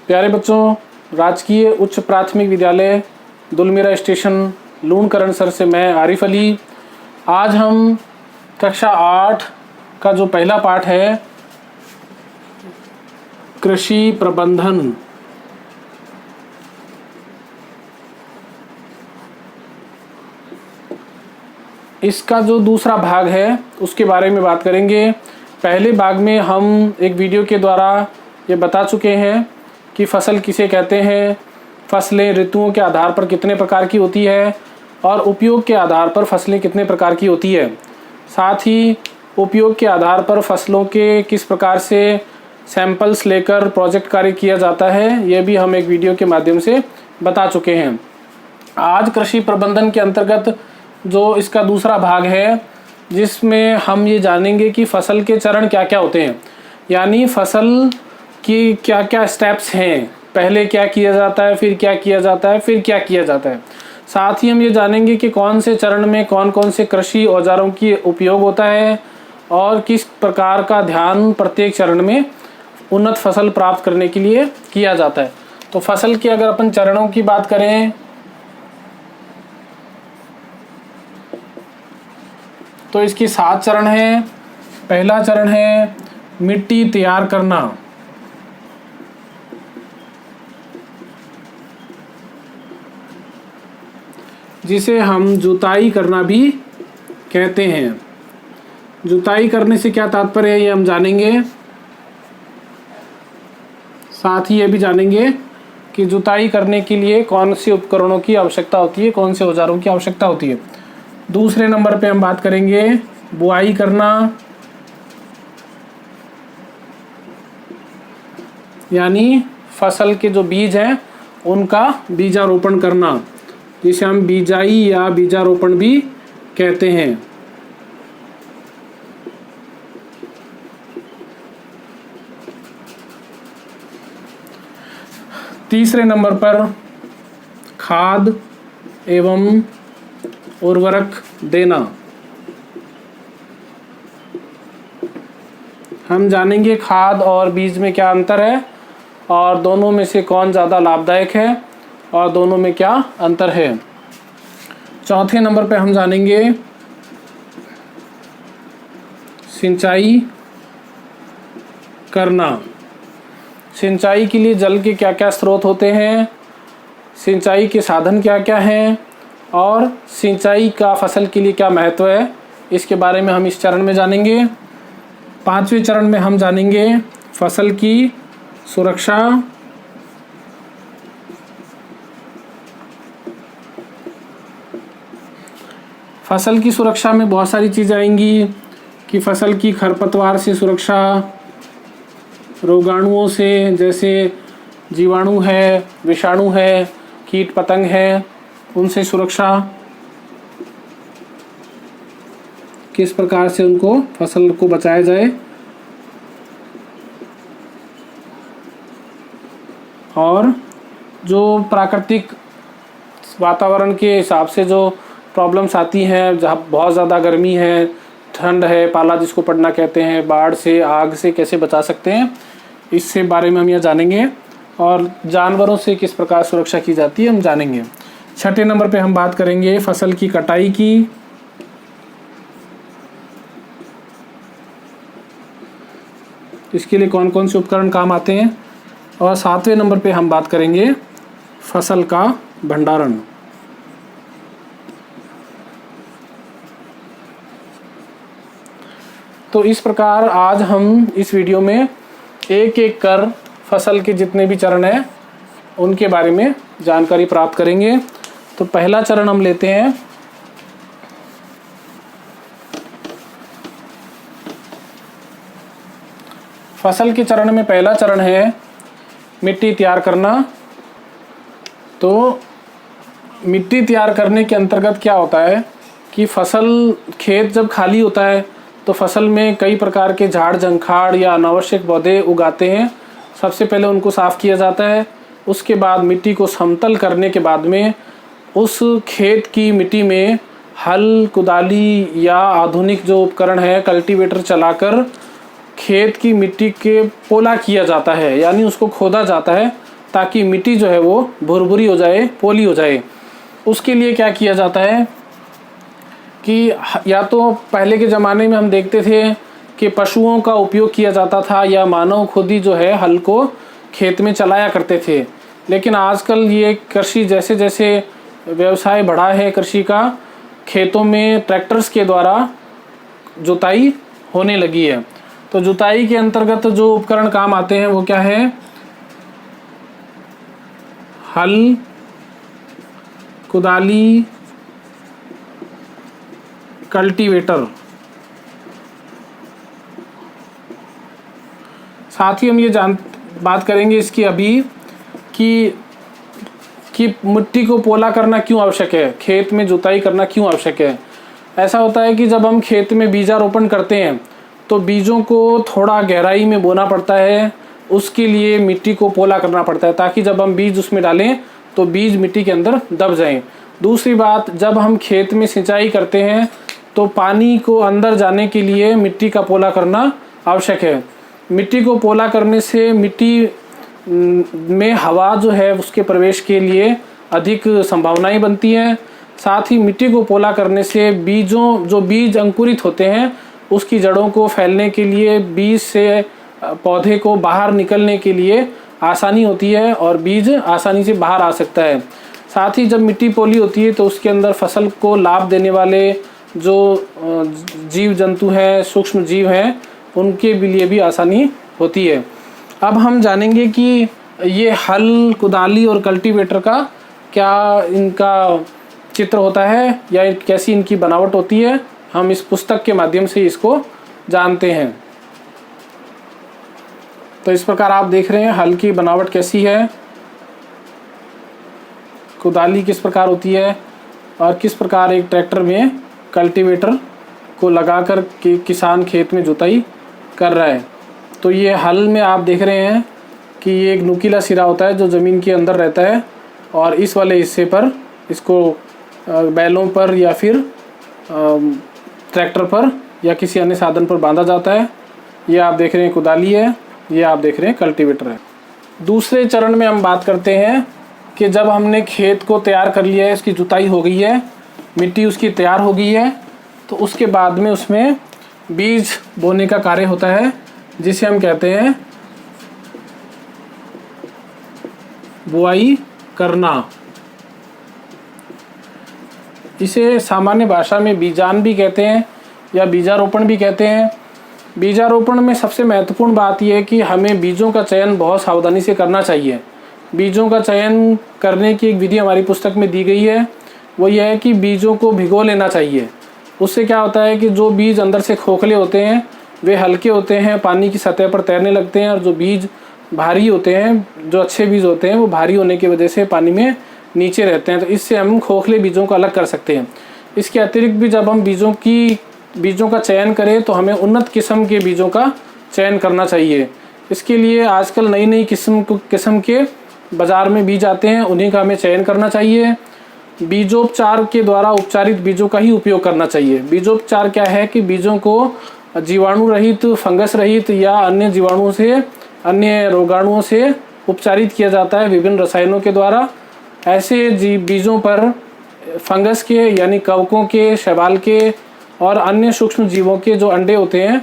प्यारे बच्चों, राजकीय उच्च प्राथमिक विद्यालय दुलमेरा स्टेशन लूणकरणसर से मैं आरिफ अली। आज हम कक्षा 8 का जो पहला पाठ है कृषि प्रबंधन, इसका जो दूसरा भाग है उसके बारे में बात करेंगे। पहले भाग में हम एक वीडियो के द्वारा ये बता चुके हैं कि फसल किसे कहते हैं, फसलें ऋतुओं के आधार पर कितने प्रकार की होती है और उपयोग के आधार पर फसलें कितने प्रकार की होती है। साथ ही उपयोग के आधार पर फसलों के किस प्रकार से सैंपल्स लेकर प्रोजेक्ट कार्य किया जाता है, ये भी हम एक वीडियो के माध्यम से बता चुके हैं। आज कृषि प्रबंधन के अंतर्गत जो इसका दूसरा भाग है, जिसमें हम ये जानेंगे कि फसल के चरण क्या क्या होते हैं, यानी फसल की क्या क्या स्टेप्स हैं, पहले क्या किया जाता है, फिर क्या किया जाता है, फिर क्या किया जाता है। साथ ही हम ये जानेंगे कि कौन से चरण में कौन कौन से कृषि औजारों की उपयोग होता है और किस प्रकार का ध्यान प्रत्येक चरण में उन्नत फसल प्राप्त करने के लिए किया जाता है। तो फसल के अगर अपन चरणों की बात करें तो इसकी 7 चरण हैं। पहला चरण है मिट्टी तैयार करना, जिसे हम जुताई करना भी कहते हैं। जुताई करने से क्या तात्पर्य है ये हम जानेंगे। साथ ही ये भी जानेंगे कि जुताई करने के लिए कौन से उपकरणों की आवश्यकता होती है, कौन से औजारों की आवश्यकता होती है। दूसरे नंबर पे हम बात करेंगे बुआई करना, यानी फसल के जो बीज हैं उनका बीजारोपण करना, जिसे हम बीजाई या बीजारोपण भी कहते हैं। तीसरे नंबर पर खाद एवं उर्वरक देना। हम जानेंगे खाद और बीज में क्या अंतर है और दोनों में से कौन ज़्यादा लाभदायक है और दोनों में क्या अंतर है। चौथे नंबर पे हम जानेंगे सिंचाई करना। सिंचाई के लिए जल के क्या क्या स्रोत होते हैं, सिंचाई के साधन क्या क्या हैं और सिंचाई का फसल के लिए क्या महत्व है, इसके बारे में हम इस चरण में जानेंगे। 5वें चरण में हम जानेंगे फसल की सुरक्षा, फसल की सुरक्षा में बहुत सारी चीज़ें आएंगी कि फसल की खरपतवार से सुरक्षा, रोगाणुओं से जैसे जीवाणु है, विषाणु है, कीट पतंग है, उनसे सुरक्षा, किस प्रकार से उनको फसल को बचाया जाए, और जो प्राकृतिक वातावरण के हिसाब से जो प्रॉब्लम्स आती हैं, जहाँ बहुत ज़्यादा गर्मी है, ठंड है, पाला जिसको पड़ना कहते हैं, बाढ़ से, आग से कैसे बचा सकते हैं, इससे बारे में हम यह जानेंगे। और जानवरों से किस प्रकार सुरक्षा की जाती है हम जानेंगे। 6ठे नंबर पे हम बात करेंगे फसल की कटाई की। इसके लिए कौन कौन से उपकरण काम आते हैं। और 7वें नंबर पे हम बात करेंगे फसल का भंडारण। तो इस प्रकार आज हम इस वीडियो में एक एक कर फसल के जितने भी चरण हैं उनके बारे में जानकारी प्राप्त करेंगे। तो पहला चरण हम लेते हैं फसल के चरण में। पहला चरण है मिट्टी तैयार करना। तो मिट्टी तैयार करने के अंतर्गत क्या होता है कि फसल खेत जब खाली होता है तो फसल में कई प्रकार के झाड़ झंखाड़ या अनावश्यक पौधे उगाते हैं। सबसे पहले उनको साफ किया जाता है, उसके बाद मिट्टी को समतल करने के बाद में उस खेत की मिट्टी में हल, कुदाली या आधुनिक जो उपकरण है कल्टीवेटर चलाकर खेत की मिट्टी के पोला किया जाता है, यानी उसको खोदा जाता है ताकि मिट्टी जो है वो भुरभुरी हो जाए, पोली हो जाए। उसके लिए क्या किया जाता है कि या तो पहले के ज़माने में हम देखते थे कि पशुओं का उपयोग किया जाता था या मानव खुद ही जो है हल को खेत में चलाया करते थे। लेकिन आजकल ये कृषि जैसे जैसे व्यवसाय बढ़ा है कृषि का, खेतों में ट्रैक्टर्स के द्वारा जुताई होने लगी है। तो जुताई के अंतर्गत जो उपकरण काम आते हैं वो क्या है? हल, कुदाली, कल्टीवेटर। साथ ही हम ये बात करेंगे इसकी अभी कि मिट्टी को पोला करना क्यों आवश्यक है, खेत में जुताई करना क्यों आवश्यक है। ऐसा होता है कि जब हम खेत में बीजारोपण करते हैं तो बीजों को थोड़ा गहराई में बोना पड़ता है, उसके लिए मिट्टी को पोला करना पड़ता है ताकि जब हम बीज उसमें डालें तो बीज मिट्टी के अंदर दब जाएं। दूसरी बात, जब हम खेत में सिंचाई करते हैं तो पानी को अंदर जाने के लिए मिट्टी का पोला करना आवश्यक है। मिट्टी को पोला करने से मिट्टी में हवा जो है उसके प्रवेश के लिए अधिक संभावनाएं बनती हैं। साथ ही मिट्टी को पोला करने से बीज अंकुरित होते हैं उसकी जड़ों को फैलने के लिए, बीज से पौधे को बाहर निकलने के लिए आसानी होती है और बीज आसानी से बाहर आ सकता है। साथ ही जब मिट्टी पोली होती है तो उसके अंदर फसल को लाभ देने वाले जो जीव जंतु हैं, सूक्ष्म जीव हैं, उनके लिए भी आसानी होती है। अब हम जानेंगे कि ये हल, कुदाली और कल्टीवेटर का क्या इनका चित्र होता है या कैसी इनकी बनावट होती है। हम इस पुस्तक के माध्यम से इसको जानते हैं। तो इस प्रकार आप देख रहे हैं हल की बनावट कैसी है, कुदाली किस प्रकार होती है और किस प्रकार एक ट्रैक्टर में कल्टीवेटर को लगाकर के किसान खेत में जुताई कर रहा है। तो ये हल में आप देख रहे हैं कि ये एक नुकीला सिरा होता है जो ज़मीन के अंदर रहता है और इस वाले हिस्से पर इसको बैलों पर या फिर ट्रैक्टर पर या किसी अन्य साधन पर बांधा जाता है। ये आप देख रहे हैं कुदाली है, ये आप देख रहे हैं कल्टीवेटर है। दूसरे चरण में हम बात करते हैं कि जब हमने खेत को तैयार कर लिया है, इसकी जुताई हो गई है, मिट्टी उसकी तैयार हो गई है, तो उसके बाद में उसमें बीज बोने का कार्य होता है जिसे हम कहते हैं बुआई करना। इसे सामान्य भाषा में बीजान भी कहते हैं या बीजारोपण भी कहते हैं। बीजारोपण में सबसे महत्वपूर्ण बात यह है कि हमें बीजों का चयन बहुत सावधानी से करना चाहिए। बीजों का चयन करने की एक विधि हमारी पुस्तक में दी गई है, वो यह है कि बीजों को भिगो लेना चाहिए। उससे क्या होता है कि जो बीज अंदर से खोखले होते हैं वे हल्के होते हैं, पानी की सतह पर तैरने लगते हैं, और जो बीज भारी होते हैं, जो अच्छे बीज होते हैं, वो भारी होने की वजह से पानी में नीचे रहते हैं। तो इससे हम खोखले बीजों को अलग कर सकते हैं। इसके अतिरिक्त भी जब हम बीजों का चयन करें तो हमें उन्नत किस्म के बीजों का चयन करना चाहिए। इसके लिए आजकल नई नई किस्म के बाज़ार में बीज आते हैं, उन्हीं का हमें चयन करना चाहिए। बीजोपचार के द्वारा उपचारित बीजों का ही उपयोग करना चाहिए। बीजोपचार क्या है कि बीजों को जीवाणु रहित, फंगस रहित या अन्य जीवाणुओं से, अन्य रोगाणुओं से उपचारित किया जाता है विभिन्न रसायनों के द्वारा। ऐसे बीजों पर फंगस के यानी कवकों के, शैवाल के और अन्य सूक्ष्म जीवों के जो अंडे होते हैं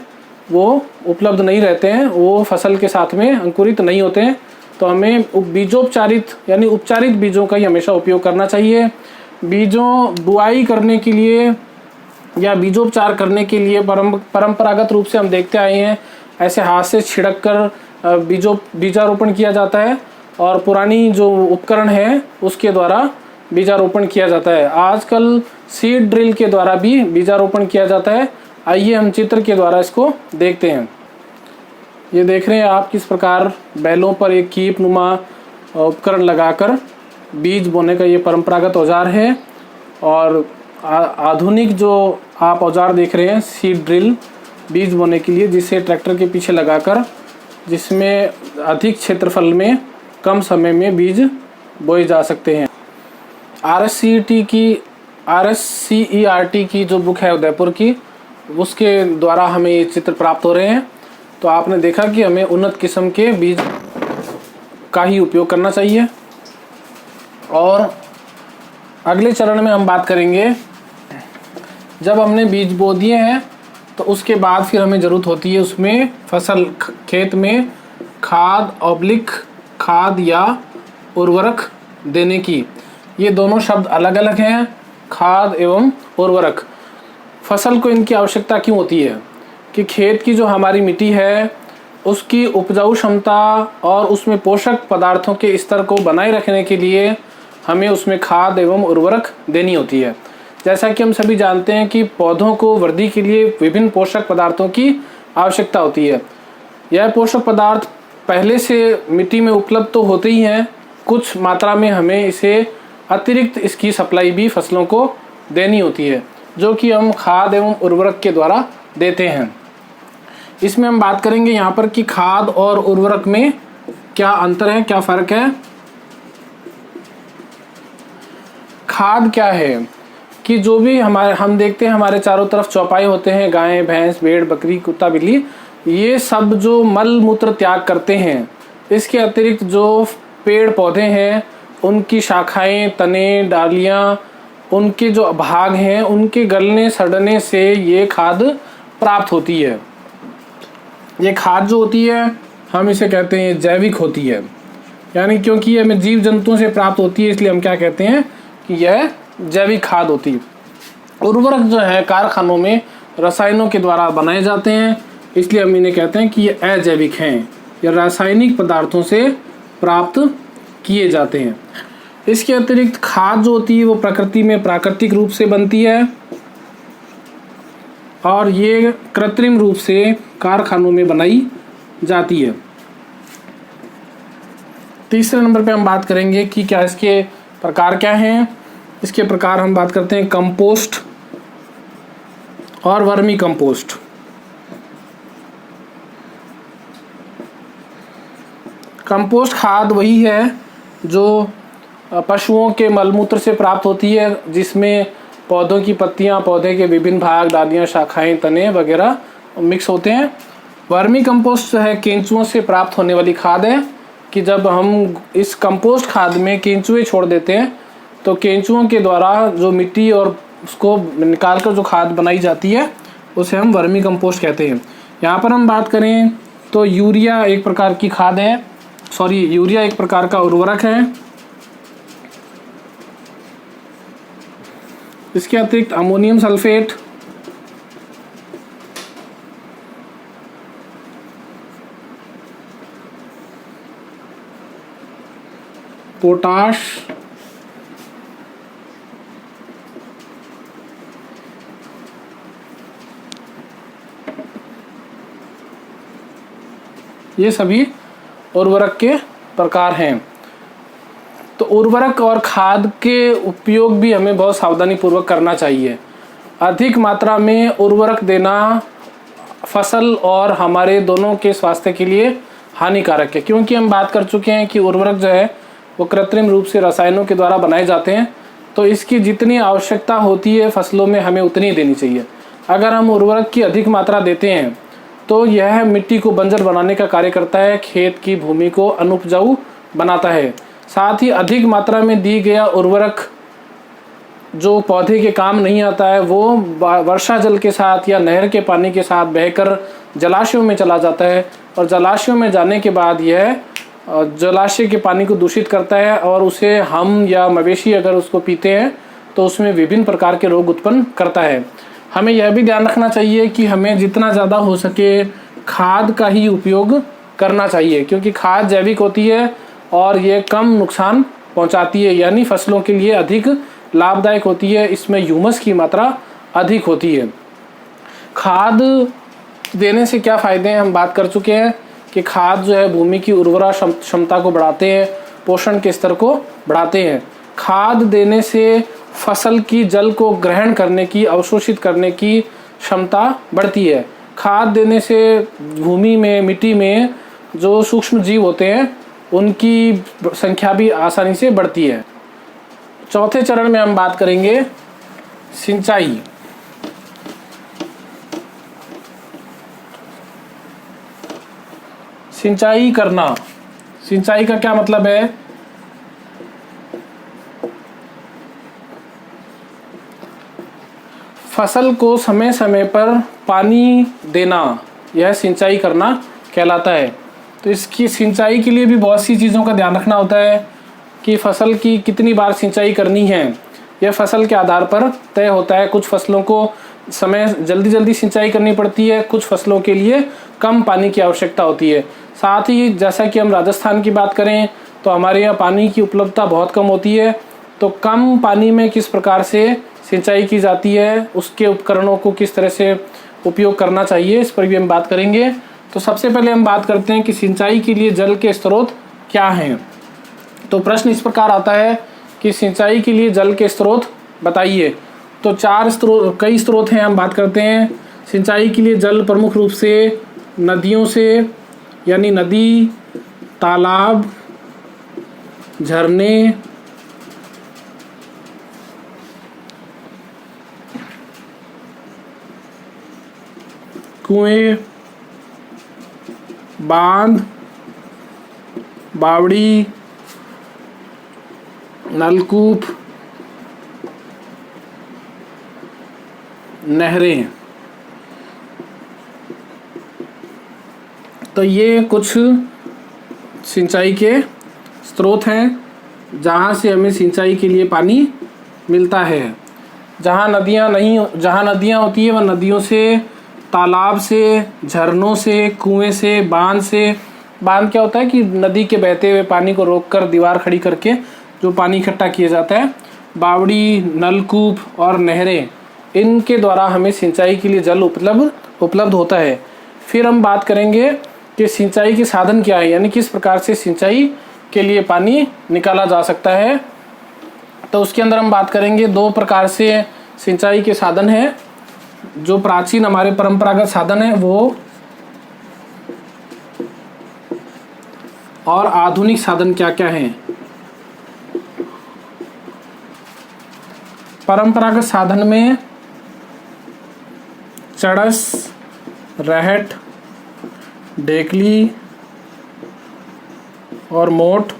वो उपलब्ध नहीं रहते हैं, वो फसल के साथ में अंकुरित नहीं होते हैं। तो हमें बीजोपचारित यानी उपचारित बीजों का ही हमेशा उपयोग करना चाहिए। बीजों बुआई करने के लिए या बीजोपचार करने के लिए परंपरागत रूप से हम देखते आए हैं, ऐसे हाथ से छिड़क कर बीजारोपण किया जाता है और पुरानी जो उपकरण है उसके द्वारा बीजारोपण किया जाता है। आजकल सीड ड्रिल के द्वारा भी बीजारोपण किया जाता है। आइए हम चित्र के द्वारा इसको देखते हैं। ये देख रहे हैं आप किस प्रकार बैलों पर एक कीप नुमा उपकरण लगाकर बीज बोने का ये परंपरागत औजार है। और आधुनिक जो आप औजार देख रहे हैं सीड ड्रिल बीज बोने के लिए, जिसे ट्रैक्टर के पीछे लगाकर, जिसमें अधिक क्षेत्रफल में कम समय में बीज बोए जा सकते हैं। RSCERT की जो बुक है उदयपुर की, उसके द्वारा हमें ये चित्र प्राप्त हो रहे हैं। तो आपने देखा कि हमें उन्नत किस्म के बीज का ही उपयोग करना चाहिए। और अगले चरण में हम बात करेंगे, जब हमने बीज बो दिए हैं तो उसके बाद फिर हमें ज़रूरत होती है उसमें फसल खेत में खाद या उर्वरक देने की। ये दोनों शब्द अलग अलग हैं, खाद एवं उर्वरक। फसल को इनकी आवश्यकता क्यों होती है कि खेत की जो हमारी मिट्टी है उसकी उपजाऊ क्षमता और उसमें पोषक पदार्थों के स्तर को बनाए रखने के लिए हमें उसमें खाद एवं उर्वरक देनी होती है। जैसा कि हम सभी जानते हैं कि पौधों को वृद्धि के लिए विभिन्न पोषक पदार्थों की आवश्यकता होती है। यह पोषक पदार्थ पहले से मिट्टी में उपलब्ध तो होते ही हैं, कुछ मात्रा में हमें इसे अतिरिक्त इसकी सप्लाई भी फसलों को देनी होती है, जो कि हम खाद एवं उर्वरक के द्वारा देते हैं। इसमें हम बात करेंगे यहाँ पर कि खाद और उर्वरक में क्या अंतर है, क्या फ़र्क है। खाद क्या है कि जो भी हम देखते हैं हमारे चारों तरफ चौपाई होते हैं, गाय भैंस भेड़ बकरी कुत्ता बिल्ली, ये सब जो मल मूत्र त्याग करते हैं, इसके अतिरिक्त जो पेड़ पौधे हैं उनकी शाखाएं तने डालियां उनके जो भाग हैं उनके गलने सड़ने से ये खाद प्राप्त होती है। ये खाद जो होती है हम इसे कहते हैं जैविक होती है, यानी क्योंकि ये हमें जीव जंतुओं से प्राप्त होती है इसलिए हम क्या कहते हैं कि यह जैविक खाद होती है। उर्वरक जो है कारखानों में रसायनों के द्वारा बनाए जाते हैं, इसलिए हम इन्हें कहते हैं कि ये अजैविक हैं, या रासायनिक पदार्थों से प्राप्त किए जाते हैं। इसके अतिरिक्त खाद जो होती है वो प्रकृति में प्राकृतिक रूप से बनती है और ये कृत्रिम रूप से कारखानों में बनाई जाती है। तीसरे नंबर पे हम बात करेंगे कि क्या इसके प्रकार क्या हैं। इसके प्रकार हम बात करते हैं कंपोस्ट और वर्मी कंपोस्ट। कंपोस्ट खाद वही है जो पशुओं के मलमूत्र से प्राप्त होती है, जिसमें पौधों की पत्तियां, पौधे के विभिन्न भाग, डालियां, शाखाएं, तने वगैरह मिक्स होते हैं। वर्मी कंपोस्ट जो है केंचुओं से प्राप्त होने वाली खाद है कि जब हम इस कंपोस्ट खाद में केंचुए छोड़ देते हैं तो केंचुओं के द्वारा जो मिट्टी और उसको निकाल कर जो खाद बनाई जाती है उसे हम वर्मी कंपोस्ट कहते हैं। यहाँ पर हम बात करें तो यूरिया एक प्रकार की खाद है, यूरिया एक प्रकार का उर्वरक है। इसके अतिरिक्त अमोनियम सल्फेट, पोटाश, ये सभी उर्वरक के प्रकार हैं। तो उर्वरक और खाद के उपयोग भी हमें बहुत सावधानी पूर्वक करना चाहिए। अधिक मात्रा में उर्वरक देना फसल और हमारे दोनों के स्वास्थ्य के लिए हानिकारक है, क्योंकि हम बात कर चुके हैं कि उर्वरक जो है वो कृत्रिम रूप से रसायनों के द्वारा बनाए जाते हैं, तो इसकी जितनी आवश्यकता होती है फसलों में हमें उतनी देनी चाहिए। अगर हम उर्वरक की अधिक मात्रा देते हैं तो यह मिट्टी को बंजर बनाने का कार्य करता है, खेत की भूमि को अनुपजाऊ बनाता है। साथ ही अधिक मात्रा में दी गया उर्वरक जो पौधे के काम नहीं आता है वो वर्षा जल के साथ या नहर के पानी के साथ बहकर जलाशयों में चला जाता है, और जलाशयों में जाने के बाद यह जलाशय के पानी को दूषित करता है और उसे हम या मवेशी अगर उसको पीते हैं तो उसमें विभिन्न प्रकार के रोग उत्पन्न करता है। हमें यह भी ध्यान रखना चाहिए कि हमें जितना ज़्यादा हो सके खाद का ही उपयोग करना चाहिए, क्योंकि खाद जैविक होती है और ये कम नुकसान पहुंचाती है, यानी फसलों के लिए अधिक लाभदायक होती है। इसमें ह्यूमस की मात्रा अधिक होती है। खाद देने से क्या फ़ायदे हैं हम बात कर चुके हैं कि खाद जो है भूमि की उर्वरा क्षमता को बढ़ाते हैं, पोषण के स्तर को बढ़ाते हैं। खाद देने से फसल की जल को ग्रहण करने की, अवशोषित करने की क्षमता बढ़ती है। खाद देने से भूमि में, मिट्टी में जो सूक्ष्म जीव होते हैं उनकी संख्या भी आसानी से बढ़ती है। चौथे चरण में हम बात करेंगे सिंचाई। सिंचाई करना, सिंचाई का क्या मतलब है? फसल को समय समय पर पानी देना, यह सिंचाई करना कहलाता है। तो इसकी सिंचाई के लिए भी बहुत सी चीज़ों का ध्यान रखना होता है कि फसल की कितनी बार सिंचाई करनी है। यह फसल के आधार पर तय होता है। कुछ फसलों को समय जल्दी जल्दी सिंचाई करनी पड़ती है, कुछ फसलों के लिए कम पानी की आवश्यकता होती है। साथ ही जैसा कि हम राजस्थान की बात करें तो हमारे यहाँ पानी की उपलब्धता बहुत कम होती है। तो कम पानी में किस प्रकार से सिंचाई की जाती है, उसके उपकरणों को किस तरह से उपयोग करना चाहिए, इस पर भी हम बात करेंगे। तो सबसे पहले हम बात करते हैं कि सिंचाई के लिए जल के स्रोत क्या हैं। तो प्रश्न इस प्रकार आता है कि सिंचाई के लिए जल के स्रोत बताइए। तो कई स्रोत हैं। हम बात करते हैं सिंचाई के लिए जल प्रमुख रूप से नदियों से, यानी नदी, तालाब, झरने, कुएं, बांध, बावड़ी, नलकूप, नहरें। तो ये कुछ सिंचाई के स्रोत हैं जहाँ से हमें सिंचाई के लिए पानी मिलता है। जहाँ नदियाँ होती है वह नदियों से, तालाब से, झरनों से, कुएं से, बांध से। बांध क्या होता है कि नदी के बहते हुए पानी को रोककर दीवार खड़ी करके जो पानी इकट्ठा किया जाता है। बावड़ी, नलकूप और नहरें, इनके द्वारा हमें सिंचाई के लिए जल उपलब्ध होता है। फिर हम बात करेंगे कि सिंचाई के साधन क्या है, यानी किस प्रकार से सिंचाई के लिए पानी निकाला जा सकता है। तो उसके अंदर हम बात करेंगे 2 प्रकार से सिंचाई के साधन हैं। जो प्राचीन हमारे परंपरागत साधन है वो, और आधुनिक साधन क्या क्या हैं। परंपरागत साधन में चड़स, रहट, ढेकली और मोट।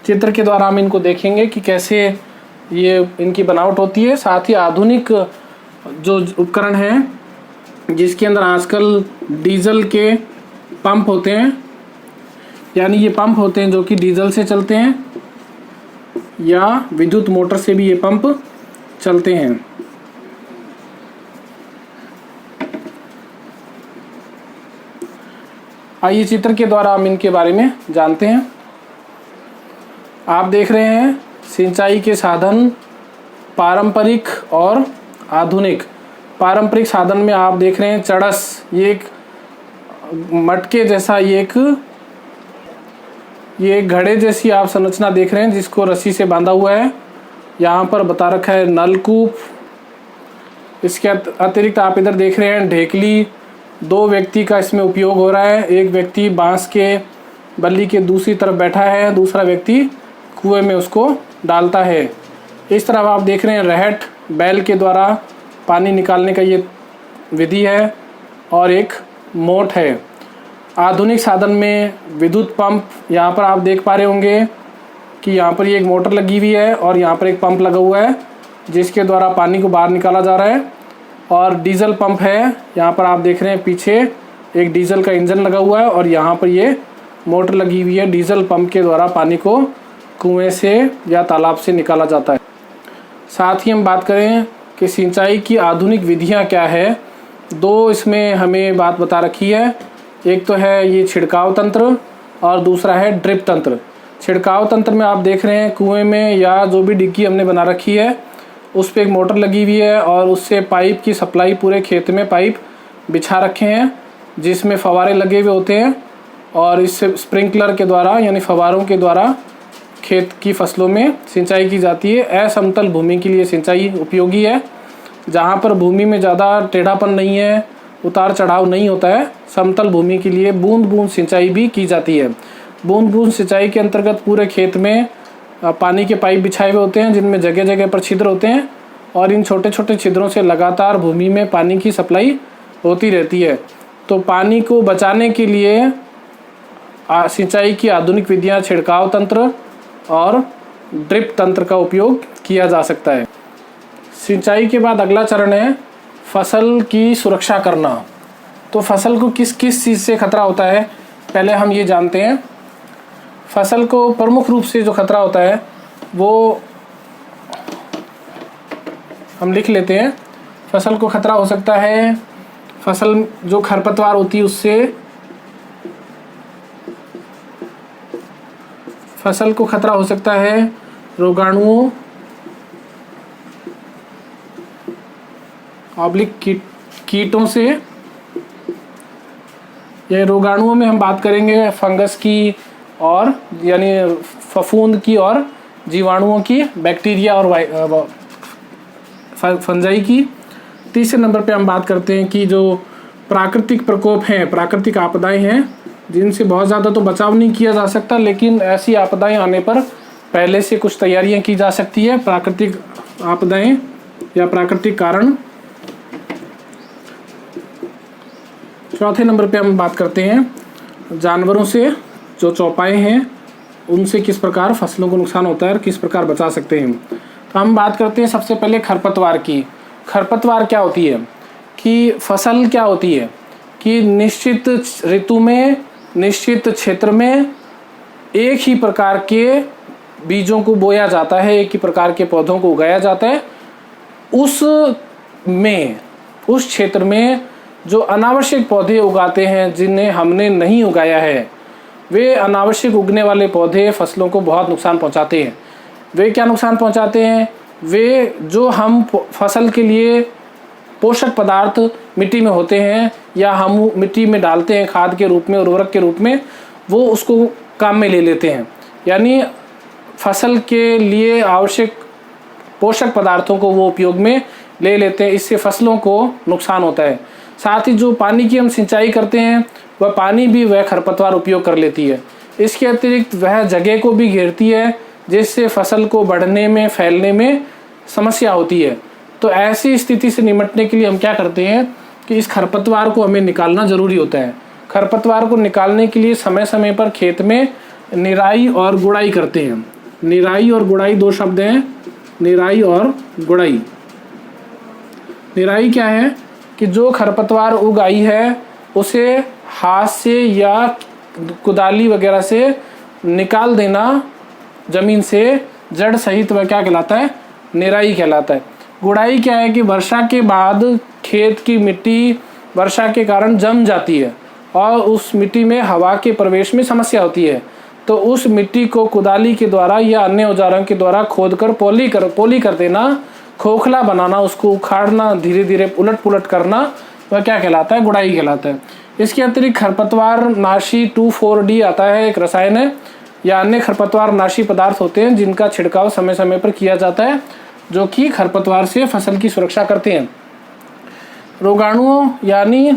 चित्र के द्वारा हम इनको देखेंगे कि कैसे ये इनकी बनावट होती है। साथ ही आधुनिक जो उपकरण हैं जिसके अंदर आजकल डीजल के पंप होते हैं, यानी ये पंप होते हैं जो कि डीजल से चलते हैं या विद्युत मोटर से भी ये पंप चलते हैं। आइए चित्र के द्वारा हम इनके बारे में जानते हैं। आप देख रहे हैं सिंचाई के साधन पारंपरिक और आधुनिक। पारंपरिक साधन में आप देख रहे हैं चड़स, ये एक मटके जैसा, ये एक घड़े जैसी आप संरचना देख रहे हैं जिसको रस्सी से बांधा हुआ है। यहाँ पर बता रखा है नलकूप। इसके अतिरिक्त आप इधर देख रहे हैं ढेकली। 2 व्यक्ति का इसमें उपयोग हो रहा है। एक व्यक्ति बांस के बल्ली के दूसरी तरफ बैठा है, दूसरा व्यक्ति कुएं में उसको डालता है। इस तरह आप देख रहे हैं रहट, बैल के द्वारा पानी निकालने का ये विधि है, और एक मोट है। आधुनिक साधन में विद्युत पंप, यहाँ पर आप देख पा रहे होंगे कि यहाँ पर ये एक मोटर लगी हुई है और यहाँ पर एक पंप लगा हुआ है जिसके द्वारा पानी को बाहर निकाला जा रहा है। और डीजल पंप है, यहाँ पर आप देख रहे हैं पीछे एक डीजल का इंजन लगा हुआ है और यहाँ पर ये मोटर लगी हुई है। डीजल पंप के द्वारा पानी को कुएं से या तालाब से निकाला जाता है। साथ ही हम बात करें कि सिंचाई की आधुनिक विधियाँ क्या है, 2 इसमें हमें बात बता रखी है। एक तो है ये छिड़काव तंत्र और दूसरा है ड्रिप तंत्र। छिड़काव तंत्र में आप देख रहे हैं कुएं में या जो भी डिग्गी हमने बना रखी है उस पर एक मोटर लगी हुई है और उससे पाइप की सप्लाई, पूरे खेत में पाइप बिछा रखे हैं जिसमें फव्वारे लगे हुए होते हैं और इससे स्प्रिंकलर के द्वारा यानी फव्वारों के द्वारा खेत की फसलों में सिंचाई की जाती है। असमतल भूमि के लिए सिंचाई उपयोगी है। जहाँ पर भूमि में ज़्यादा टेढ़ापन नहीं है, उतार चढ़ाव नहीं होता है, समतल भूमि के लिए बूंद बूंद सिंचाई भी की जाती है। बूंद बूंद सिंचाई के अंतर्गत पूरे खेत में पानी के पाइप बिछाए हुए होते हैं जिनमें जगह जगह पर छिद्र होते हैं और इन छोटे छोटे छिद्रों से लगातार भूमि में पानी की सप्लाई होती रहती है। तो पानी को बचाने के लिए सिंचाई की आधुनिक विधियां, छिड़काव तंत्र और ड्रिप तंत्र का उपयोग किया जा सकता है। सिंचाई के बाद अगला चरण है फसल की सुरक्षा करना। तो फसल को किस किस चीज़ से खतरा होता है पहले हम ये जानते हैं। फसल को प्रमुख रूप से जो खतरा होता है वो हम लिख लेते हैं। फसल को खतरा हो सकता है, फसल जो खरपतवार होती है उससे फसल को खतरा हो सकता है रोगाणुओं ऑब्लिक कीटों से। ये रोगाणुओं में हम बात करेंगे फंगस की और यानी फफूंद की और जीवाणुओं की, बैक्टीरिया और फंजाई की। तीसरे नंबर पे हम बात करते हैं कि जो प्राकृतिक प्रकोप हैं, प्राकृतिक आपदाएं हैं जिनसे बहुत ज़्यादा तो बचाव नहीं किया जा सकता, लेकिन ऐसी आपदाएं आने पर पहले से कुछ तैयारियां की जा सकती है। प्राकृतिक आपदाएं या प्राकृतिक कारण। चौथे नंबर पे हम बात करते हैं जानवरों से, जो चौपाए हैं उनसे किस प्रकार फसलों को नुकसान होता है और किस प्रकार बचा सकते हैं। तो हम बात करते हैं सबसे पहले खरपतवार की। खरपतवार क्या होती है कि फसल क्या होती है कि निश्चित ऋतु में निश्चित क्षेत्र में एक ही प्रकार के बीजों को बोया जाता है, एक ही प्रकार के पौधों को उगाया जाता है। उस क्षेत्र में जो अनावश्यक पौधे उगाते हैं जिन्हें हमने नहीं उगाया है, वे अनावश्यक उगने वाले पौधे फसलों को बहुत नुकसान पहुंचाते हैं। वे क्या नुकसान पहुंचाते हैं? वे जो हम फसल के लिए पोषक पदार्थ मिट्टी में होते हैं या हम मिट्टी में डालते हैं खाद के रूप में, उर्वरक के रूप में, वो उसको काम में ले लेते हैं। यानी फसल के लिए आवश्यक पोषक पदार्थों को वो उपयोग में ले लेते हैं। इससे फसलों को नुकसान होता है। साथ ही जो पानी की हम सिंचाई करते हैं वह पानी भी वह खरपतवार उपयोग कर लेती है। इसके अतिरिक्त वह जगह को भी घेरती है, जिससे फसल को बढ़ने में, फैलने में समस्या होती है। तो ऐसी स्थिति से निपटने के लिए हम क्या करते हैं कि इस खरपतवार को हमें निकालना ज़रूरी होता है। खरपतवार को निकालने के लिए समय समय पर खेत में निराई और गुड़ाई करते हैं। निराई और गुड़ाई दो शब्द हैं, निराई और गुड़ाई। निराई क्या है कि जो खरपतवार उग आई है उसे हाथ से या कुदाली वगैरह से निकाल देना जमीन से, जड़ सहित, वह क्या कहलाता है? निराई कहलाता है। गुड़ाई क्या है कि वर्षा के बाद खेत की मिट्टी वर्षा के कारण जम जाती है और उस मिट्टी में हवा के प्रवेश में समस्या होती है। तो उस मिट्टी को कुदाली के द्वारा या अन्य औजारों के द्वारा खोदकर पोली कर देना, खोखला बनाना, उसको उखाड़ना, धीरे धीरे उलट पुलट करना, वह क्या कहलाता है? गुड़ाई कहलाता है। इसके अतिरिक्त खरपतवार नाशी 2,4-D आता है, एक रसायन है, या अन्य खरपतवार नाशी पदार्थ होते हैं जिनका छिड़काव समय समय पर किया जाता है, जो कि खरपतवार से फसल की सुरक्षा करते हैं। रोगाणुओं यानी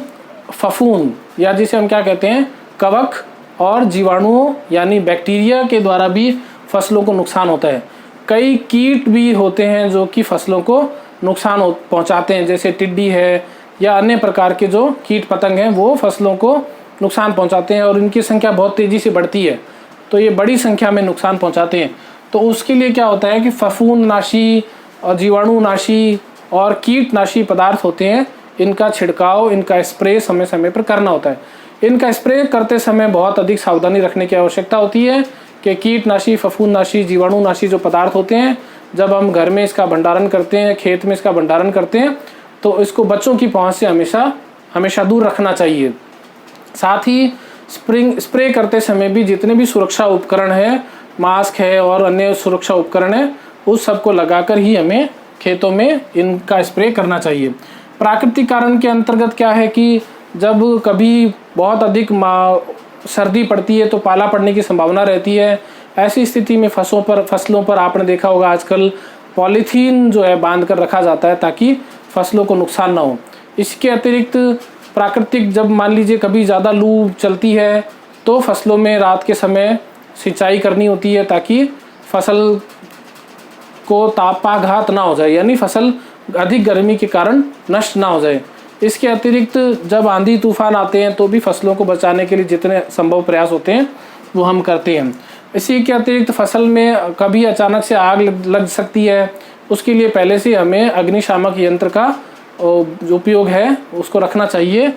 फफूंद, या जिसे हम क्या कहते हैं, कवक, और जीवाणुओं यानी बैक्टीरिया के द्वारा भी फसलों को नुकसान होता है। कई कीट भी होते हैं जो कि फसलों को नुकसान पहुंचाते हैं, जैसे टिड्डी है या अन्य प्रकार के जो कीट पतंग हैं वो फसलों को नुकसान पहुंचाते हैं और इनकी संख्या बहुत तेज़ी से बढ़ती है। तो ये बड़ी संख्या में नुकसान पहुंचाते हैं। तो उसके लिए क्या होता है कि फफूंदनाशी और जीवाणुनाशी और कीटनाशी पदार्थ होते हैं, इनका छिड़काव, इनका स्प्रे समय समय पर करना होता है। इनका स्प्रे करते समय बहुत अधिक सावधानी रखने की आवश्यकता होती है कि कीटनाशी, फफूंदनाशी, जीवाणुनाशी जो पदार्थ होते हैं, जब हम घर में इसका भंडारण करते हैं, खेत में इसका भंडारण करते हैं, तो इसको बच्चों की पहुंच से हमेशा दूर रखना चाहिए। साथ ही स्प्रे करते समय भी जितने भी सुरक्षा उपकरण है, मास्क है और अन्य सुरक्षा उपकरण है, उस सबको लगाकर ही हमें खेतों में इनका स्प्रे करना चाहिए। प्राकृतिक कारण के अंतर्गत क्या है कि जब कभी बहुत अधिक सर्दी पड़ती है तो पाला पड़ने की संभावना रहती है। ऐसी स्थिति में फसलों पर आपने देखा होगा आजकल पॉलीथीन जो है बांध कर रखा जाता है ताकि फसलों को नुकसान ना हो। इसके अतिरिक्त प्राकृतिक, जब मान लीजिए कभी ज़्यादा लू चलती है तो फसलों में रात के समय सिंचाई करनी होती है ताकि फसल को तापाघात ना हो जाए, यानी फसल अधिक गर्मी के कारण नष्ट ना हो जाए। इसके अतिरिक्त जब आंधी तूफान आते हैं तो भी फसलों को बचाने के लिए जितने संभव प्रयास होते हैं वो हम करते हैं। इसी के अतिरिक्त फसल में कभी अचानक से आग लग सकती है, उसके लिए पहले से हमें अग्निशामक यंत्र का जो उपयोग है उसको रखना चाहिए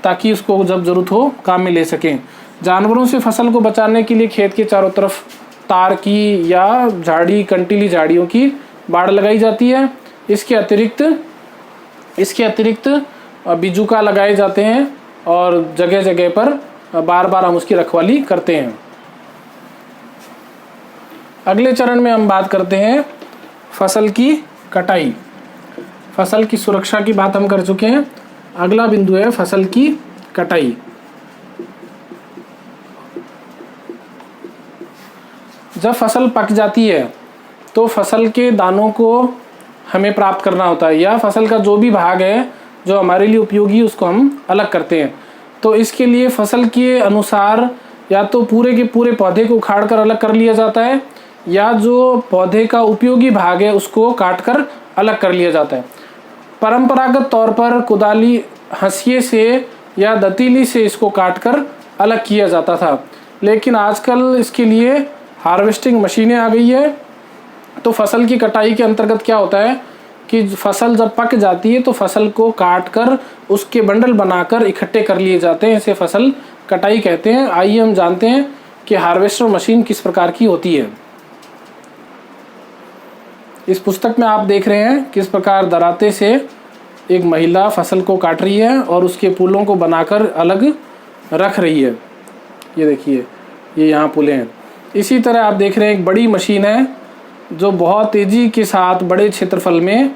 ताकि उसको जब ज़रूरत हो काम में ले सकें। जानवरों से फसल को बचाने के लिए खेत के चारों तरफ तार की या झाड़ी कंटीली झाड़ियों की बाड़ लगाई जाती है। इसके अतिरिक्त बिजुका लगाए जाते हैं और जगह जगह पर बार बार हम उसकी रखवाली करते हैं। अगले चरण में हम बात करते हैं फसल की कटाई। फसल की सुरक्षा की बात हम कर चुके हैं। अगला बिंदु है फसल की कटाई। जब फसल पक जाती है तो फसल के दानों को हमें प्राप्त करना होता है, या फसल का जो भी भाग है जो हमारे लिए उपयोगी उसको हम अलग करते हैं। तो इसके लिए फसल के अनुसार या तो पूरे के पूरे पौधे को उखाड़ कर अलग कर लिया जाता है, या जो पौधे का उपयोगी भाग है उसको काट कर अलग कर लिया जाता है। परंपरागत तौर पर कुदाली, हंसिये से या दतीली से इसको काट कर अलग किया जाता था, लेकिन आजकल इसके लिए हार्वेस्टिंग मशीनें आ गई है। तो फसल की कटाई के अंतर्गत क्या होता है कि फसल जब पक जाती है तो फसल को काट कर उसके बंडल बनाकर इकट्ठे कर लिए जाते हैं, इसे फसल कटाई कहते हैं। आइए हम जानते हैं कि हार्वेस्टर मशीन किस प्रकार की होती है। इस पुस्तक में आप देख रहे हैं किस प्रकार दराते से एक महिला फसल को काट रही है और उसके पुलों को बनाकर अलग रख रही है। ये देखिए, ये यहाँ पुलें हैं। इसी तरह आप देख रहे हैं एक बड़ी मशीन है जो बहुत तेज़ी के साथ बड़े क्षेत्रफल में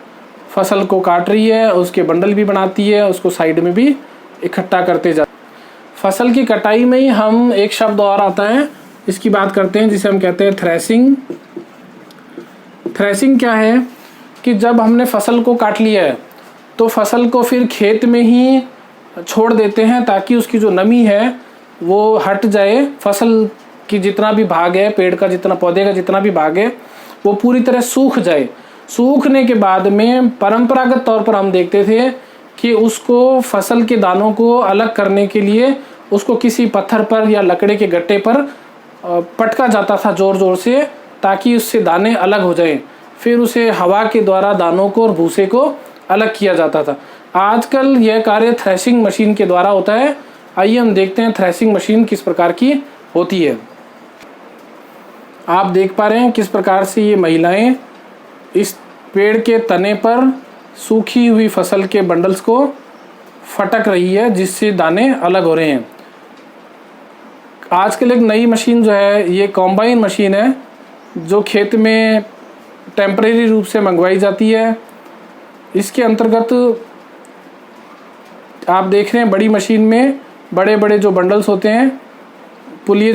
फसल को काट रही है, उसके बंडल भी बनाती है, उसको साइड में भी इकट्ठा करते जाते हैं। फसल की कटाई में ही हम एक शब्द और आता है, इसकी बात करते हैं, जिसे हम कहते हैं थ्रेसिंग। थ्रेसिंग क्या है कि जब हमने फसल को काट लिया है तो फसल को फिर खेत में ही छोड़ देते हैं ताकि उसकी जो नमी है वो हट जाए। फसल की जितना भी भाग है, पेड़ का जितना, पौधे का जितना भी भाग है, वो पूरी तरह सूख जाए। सूखने के बाद में परंपरागत तौर पर हम देखते थे कि उसको फसल के दानों को अलग करने के लिए उसको किसी पत्थर पर या लकड़े के गट्टे पर पटका जाता था जोर जोर से, ताकि उससे दाने अलग हो जाएं। फिर उसे हवा के द्वारा दानों को और भूसे को अलग किया जाता था। आजकल यह कार्य थ्रेशिंग मशीन के द्वारा होता है। आइए हम देखते हैं थ्रेशिंग मशीन किस प्रकार की होती है। आप देख पा रहे हैं किस प्रकार से ये महिलाएं इस पेड़ के तने पर सूखी हुई फसल के बंडल्स को फटक रही है, जिससे दाने अलग हो रहे हैं। आजकल एक नई मशीन जो है ये कॉम्बाइन मशीन है, जो खेत में टेम्परेरी रूप से मंगवाई जाती है। इसके अंतर्गत आप देख रहे हैं बड़ी मशीन में बड़े बड़े जो बंडल्स होते हैं, पुलिये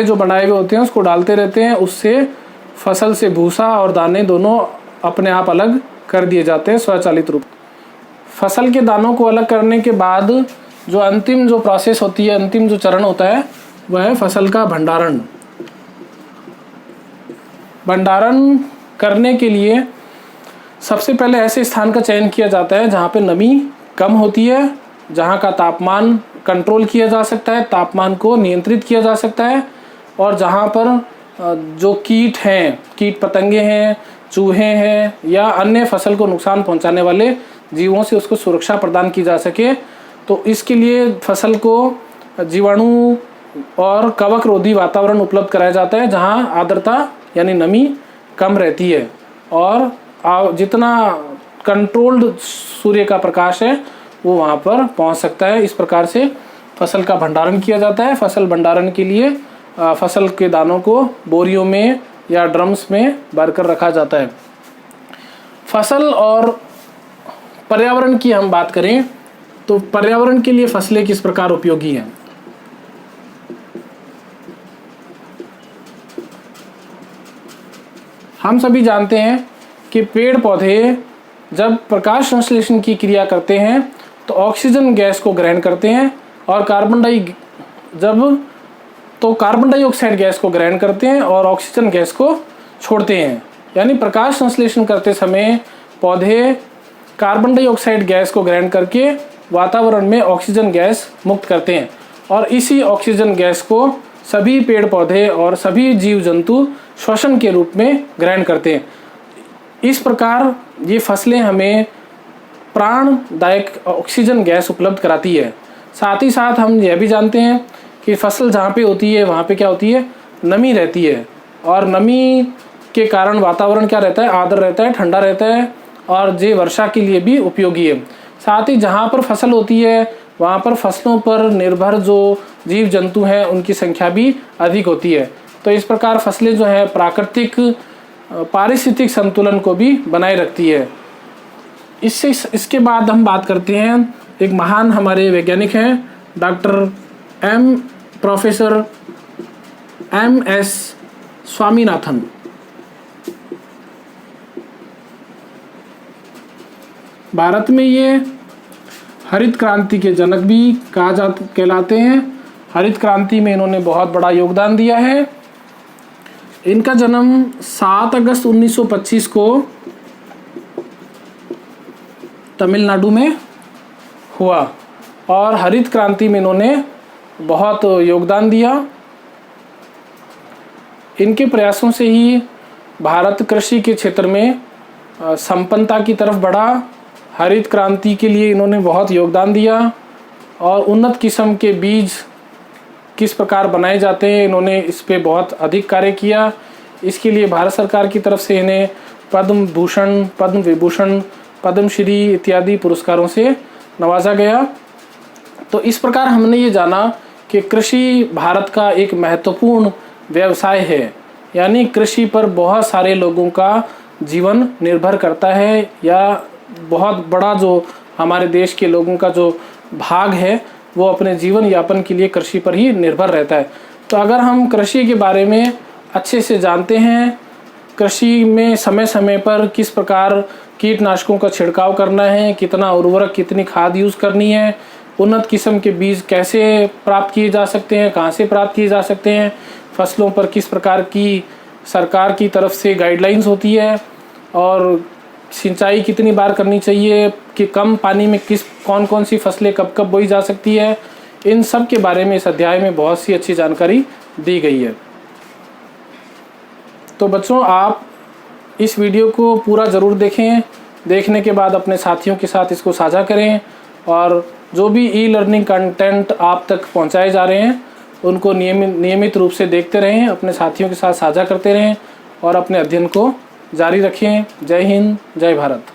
जो बनाए हुए होते हैं उसको डालते रहते हैं। उससे फसल से भूसा और दाने दोनों अपने आप अलग कर दिए जाते हैं स्वचालित रूप। फसल के दानों को अलग करने के बाद जो अंतिम जो प्रोसेस होती है, अंतिम जो चरण होता है, वह है फसल का भंडारण। भंडारण करने के लिए सबसे पहले ऐसे स्थान का चयन किया जाता है जहाँ पे नमी कम होती है, जहाँ का तापमान कंट्रोल किया जा सकता है, तापमान को नियंत्रित किया जा सकता है, और जहाँ पर जो कीट हैं, कीट पतंगे हैं, चूहे हैं या अन्य फसल को नुकसान पहुँचाने वाले जीवों से उसको सुरक्षा प्रदान की जा सके। तो इसके लिए फसल को जीवाणु और कवक रोधी वातावरण उपलब्ध कराया जाता है, जहाँ आर्द्रता यानी नमी कम रहती है और जितना कंट्रोल्ड सूर्य का प्रकाश है वो वहाँ पर पहुँच सकता है। इस प्रकार से फसल का भंडारण किया जाता है। फसल भंडारण के लिए फसल के दानों को बोरियों में या ड्रम्स में भरकर रखा जाता है। फसल और पर्यावरण की हम बात करें तो पर्यावरण के लिए फसलें किस प्रकार उपयोगी हैं। हम सभी जानते हैं कि पेड़ पौधे जब प्रकाश संश्लेषण की क्रिया करते हैं तो ऑक्सीजन गैस को ग्रहण करते हैं और कार्बन डाइऑक्साइड गैस को ग्रहण करते हैं और ऑक्सीजन गैस को छोड़ते हैं। यानी प्रकाश संश्लेषण करते समय पौधे कार्बन डाइऑक्साइड गैस को ग्रहण करके वातावरण में ऑक्सीजन गैस मुक्त करते हैं और इसी ऑक्सीजन गैस को सभी पेड़ पौधे और सभी जीव जंतु श्वसन के रूप में ग्रहण करते हैं। इस प्रकार ये फसलें हमें प्राणदायक ऑक्सीजन गैस उपलब्ध कराती है। साथ ही साथ हम यह भी जानते हैं कि फसल जहाँ पे होती है वहाँ पे क्या होती है, नमी रहती है और नमी के कारण वातावरण क्या रहता है, आर्द्र रहता है, ठंडा रहता है और ये वर्षा के लिए भी उपयोगी है। साथ ही जहाँ पर फसल होती है वहाँ पर फसलों पर निर्भर जो जीव जंतु हैं उनकी संख्या भी अधिक होती है। तो इस प्रकार फसलें जो है प्राकृतिक पारिस्थितिक संतुलन को भी बनाए रखती है। इसके बाद हम बात करते हैं, एक महान हमारे वैज्ञानिक हैं प्रोफेसर MS स्वामीनाथन। भारत में ये हरित क्रांति के जनक भी कहलाते हैं। हरित क्रांति में इन्होंने बहुत बड़ा योगदान दिया है। इनका जन्म 7 अगस्त 1925 को तमिलनाडु में हुआ और हरित क्रांति में इन्होंने बहुत योगदान दिया। इनके प्रयासों से ही भारत कृषि के क्षेत्र में संपन्नता की तरफ बढ़ा। हरित क्रांति के लिए इन्होंने बहुत योगदान दिया और उन्नत किस्म के बीज किस प्रकार बनाए जाते हैं इन्होंने इस पे बहुत अधिक कार्य किया। इसके लिए भारत सरकार की तरफ से इन्हें पद्म भूषण, पद्म विभूषण, पद्मश्री इत्यादि पुरस्कारों से नवाजा गया। तो इस प्रकार हमने ये जाना कि कृषि भारत का एक महत्वपूर्ण व्यवसाय है, यानी कृषि पर बहुत सारे लोगों का जीवन निर्भर करता है या बहुत बड़ा जो हमारे देश के लोगों का जो भाग है वो अपने जीवन यापन के लिए कृषि पर ही निर्भर रहता है। तो अगर हम कृषि के बारे में अच्छे से जानते हैं, कृषि में समय समय पर किस प्रकार कीटनाशकों का छिड़काव करना है, कितना उर्वरक, कितनी खाद यूज़ करनी है, उन्नत किस्म के बीज कैसे प्राप्त किए जा सकते हैं, कहाँ से प्राप्त किए जा सकते हैं, फसलों पर किस प्रकार की सरकार की तरफ से गाइडलाइंस होती है और सिंचाई कितनी बार करनी चाहिए, कि कम पानी में कौन कौन सी फसलें कब कब बोई जा सकती है, इन सब के बारे में इस अध्याय में बहुत सी अच्छी जानकारी दी गई है। तो बच्चों, आप इस वीडियो को पूरा ज़रूर देखें। देखने के बाद अपने साथियों के साथ इसको साझा करें और जो भी ई-लर्निंग कंटेंट आप तक पहुंचाए जा रहे हैं उनको नियमित रूप से देखते रहें, अपने साथियों के साथ साझा करते रहें और अपने अध्ययन को जारी रखें। जय हिंद, जय भारत।